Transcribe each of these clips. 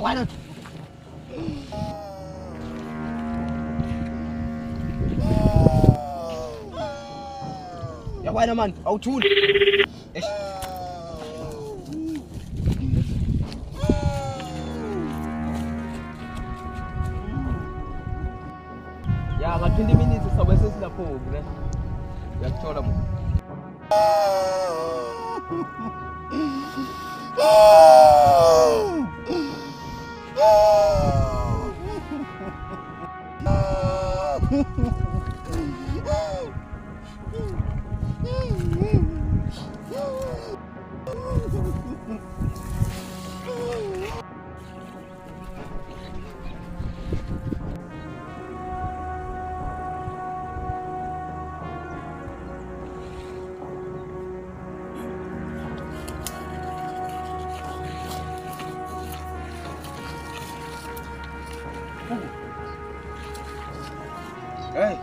wala. Ya bwana man, au tuli. Ya ma 20 minutes sababu sasa na poa bure. Ya kuchora mu. Hey.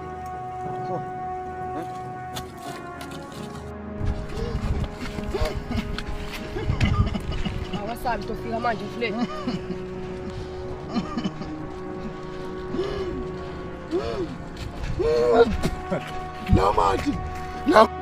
Sabe, tô filha mais de flete. Não, mate. Não.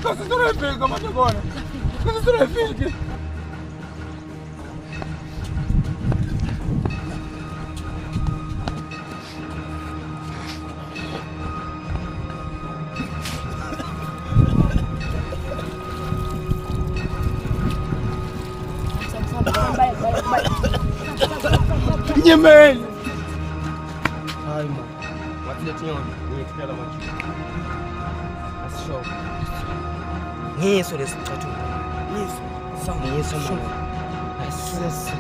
Cosa sarà figo, ma che buono? Cosa sarà figo? Nyemen! Ai, mano. Mati tinha onde? Eu ia lá mais. Let's show. Yeso lesithathu. Yeso. Sangu yeso mama. Asese.